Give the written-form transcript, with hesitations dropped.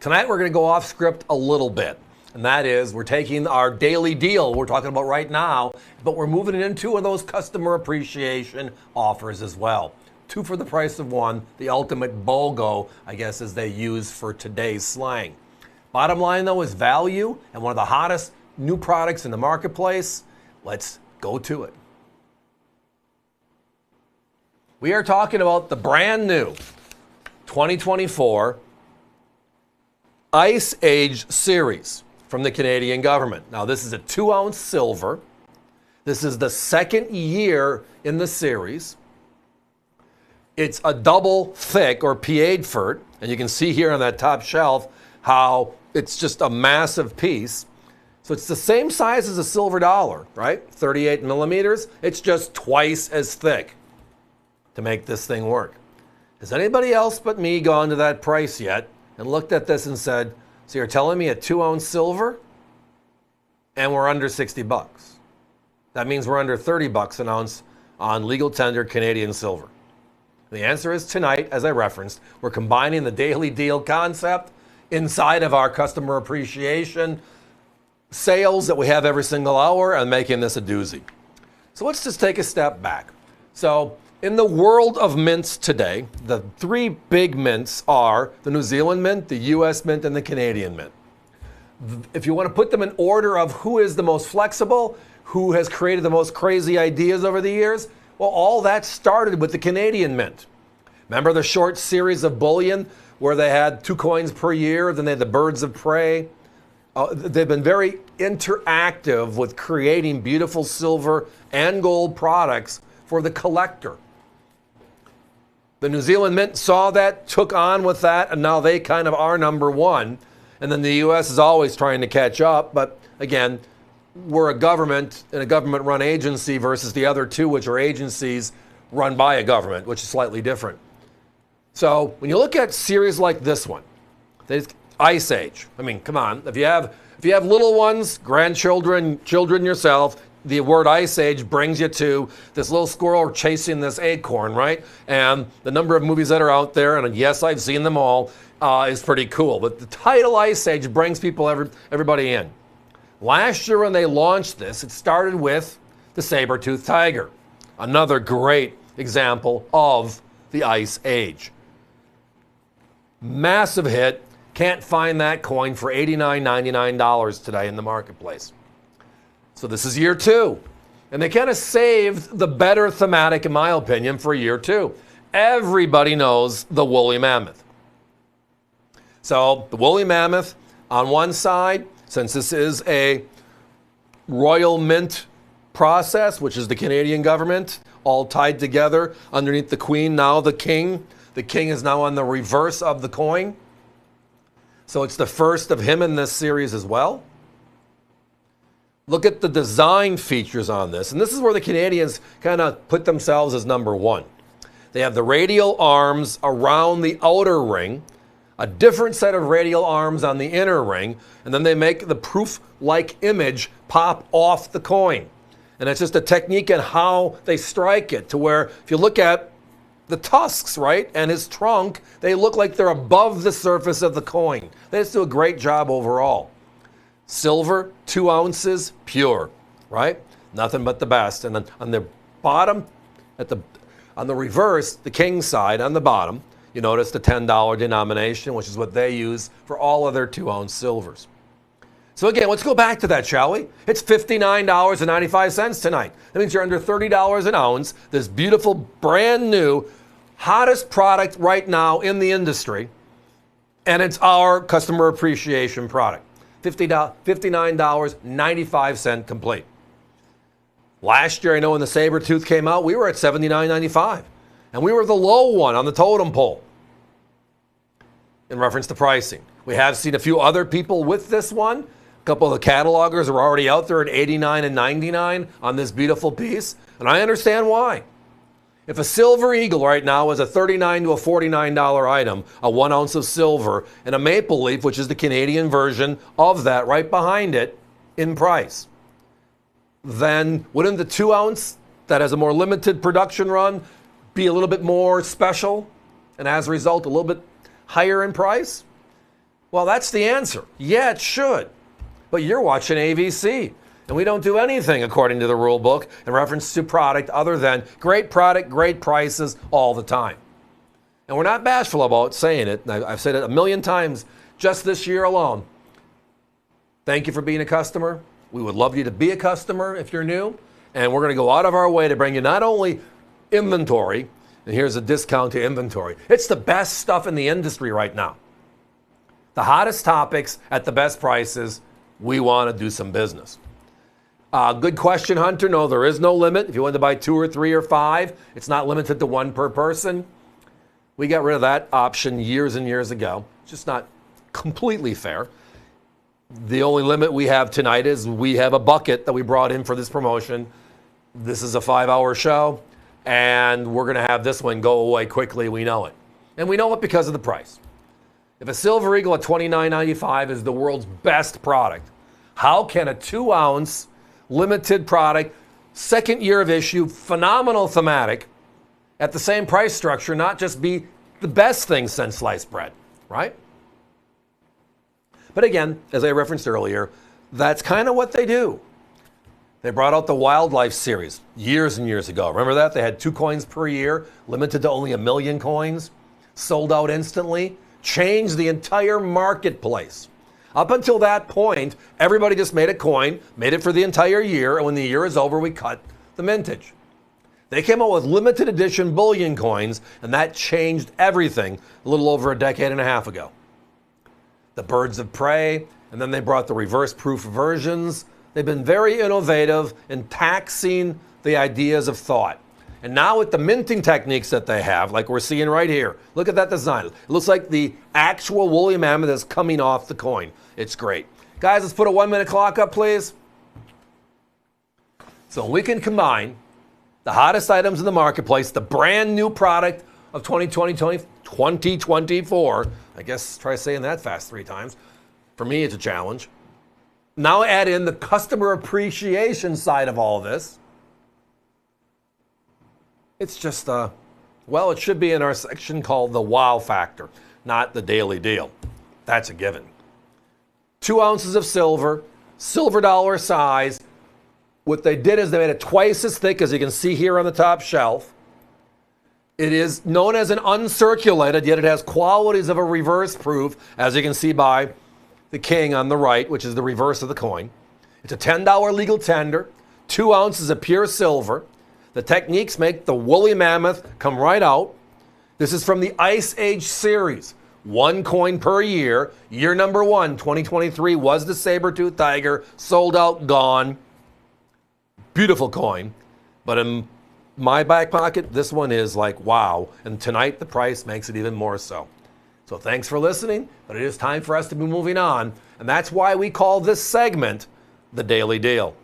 Tonight we're going to go off script a little bit, and that is we're taking our daily deal we're talking about right now, but we're moving it into those customer appreciation offers as well. 2 for the price of 1, the ultimate BOGO, I guess, as they use for today's slang. Bottom line, though, is value and one of the hottest new products in the marketplace. Let's go to it. We are talking about the brand new 2024 Ice Age series from the Canadian government. Now, this is a 2-ounce silver. This is the second year in the series. It's a double thick or pied fert, and you can see here on that top shelf how it's just a massive piece. So it's the same size as a silver dollar, right? 38 millimeters. It's just twice as thick to make this thing work. Has anybody else but me gone to that price yet and looked at this and said, so you're telling me a 2-ounce silver and we're under 60 bucks? That means we're under 30 bucks an ounce on legal tender Canadian silver. The answer is tonight, as I referenced, we're combining the daily deal concept inside of our customer appreciation sales that we have every single hour and making this a doozy. So let's just take a step back. So in the world of mints today, the 3 big mints are the New Zealand mint, the US mint, and the Canadian mint. If you want to put them in order of who is the most flexible, who has created the most crazy ideas over the years, well, all that started with the Canadian mint. Remember the short series of bullion where they had 2 coins per year, then they had the birds of prey? They've been very interactive with creating beautiful silver and gold products for the collector. The New Zealand Mint saw that, took on with that, and now they kind of are number 1. And then the U.S. is always trying to catch up. But again, we're a government and a government-run agency versus the other 2, which are agencies run by a government, which is slightly different. So when you look at series like this one, Ice Age. I mean, come on. If you have little ones, grandchildren, children yourself, the word Ice Age brings you to this little squirrel chasing this acorn, right? And the number of movies that are out there, and yes, I've seen them all, is pretty cool. But the title Ice Age brings people, everybody in. Last year when they launched this, it started with the saber-toothed tiger. Another great example of the Ice Age. Massive hit. Can't find that coin for $89.99 today in the marketplace. So this is year 2. And they kind of saved the better thematic, in my opinion, for year 2. Everybody knows the woolly mammoth. So the woolly mammoth on one side, since this is a royal mint process, which is the Canadian government, all tied together underneath the queen, now the king. The king is now on the reverse of the coin. So it's the first of him in this series as well. Look at the design features on this. And this is where the Canadians kind of put themselves as number 1. They have the radial arms around the outer ring, a different set of radial arms on the inner ring, and then they make the proof-like image pop off the coin. And it's just a technique in how they strike it, to where if you look at the tusks, right, and his trunk, they look like they're above the surface of the coin. They just do a great job overall. Silver, 2 ounces, pure, right? Nothing but the best. And then on the bottom, on the reverse, the king side on the bottom, you notice the $10 denomination, which is what they use for all of their 2-ounce silvers. So again, let's go back to that, shall we? It's $59.95 tonight. That means you're under $30 an ounce. This beautiful, brand new, hottest product right now in the industry. And it's our customer appreciation product. $59.95 complete. Last year, I know when the saber tooth came out, we were at $79.95. And we were the low one on the totem pole in reference to pricing. We have seen a few other people with this one. A couple of the catalogers are already out there at $89 and $99 on this beautiful piece. And I understand why. If a silver eagle right now is a $39 to a $49 item, a 1 ounce of silver, and a maple leaf, which is the Canadian version of that right behind it in price, then wouldn't the 2 ounce that has a more limited production run be a little bit more special and as a result a little bit higher in price? Well, that's the answer. Yeah, it should. But you're watching AVC, and we don't do anything according to the rule book in reference to product other than great product, great prices all the time. And we're not bashful about saying it. I've said it a million times just this year alone. Thank you for being a customer. We would love you to be a customer if you're new. And we're going to go out of our way to bring you not only inventory, and here's a discount to inventory. It's the best stuff in the industry right now. The hottest topics at the best prices. We want to do some business. Good question, Hunter. No, there is no limit. If you want to buy 2 or 3 or 5, it's not limited to 1 per person. We got rid of that option years and years ago. It's just not completely fair. The only limit we have tonight is we have a bucket that we brought in for this promotion. This is a 5-hour show, and we're going to have this one go away quickly. We know it. And we know it because of the price. If a Silver Eagle at $29.95 is the world's best product, how can a 2-ounce limited product, second year of issue, phenomenal thematic, at the same price structure not just be the best thing since sliced bread, right? But again, as I referenced earlier, that's kind of what they do. They brought out the Wildlife series years and years ago. Remember that? They had 2 coins per year, limited to only 1 million coins, sold out instantly, changed the entire marketplace. Up until that point, everybody just made a coin, made it for the entire year, and when the year is over, we cut the mintage. They came out with limited edition bullion coins, and that changed everything a little over a decade and a half ago. The Birds of Prey, and then they brought the reverse proof versions. They've been very innovative in taxing the ideas of thought. And now with the minting techniques that they have, like we're seeing right here, look at that design. It looks like the actual woolly mammoth is coming off the coin. It's great. Guys, let's put a 1-minute clock up, please. So we can combine the hottest items in the marketplace, the brand new product of 2024. I guess try saying that fast 3 times. For me, it's a challenge. Now add in the customer appreciation side of all this. It's just, well, it should be in our section called the wow factor, not the daily deal. That's a given. 2 ounces of silver, silver dollar size. What they did is they made it twice as thick, as you can see here on the top shelf. It is known as an uncirculated, yet it has qualities of a reverse proof, as you can see by the king on the right, which is the reverse of the coin. It's a $10 legal tender, 2 ounces of pure silver. The techniques make the woolly mammoth come right out. This is from the Ice Age series. 1 coin per year. Year number 1, 2023, was the saber-tooth tiger. Sold out, gone. Beautiful coin. But in my back pocket, this one is like, wow. And tonight, the price makes it even more so. So thanks for listening, but it is time for us to be moving on. And that's why we call this segment the Daily Deal.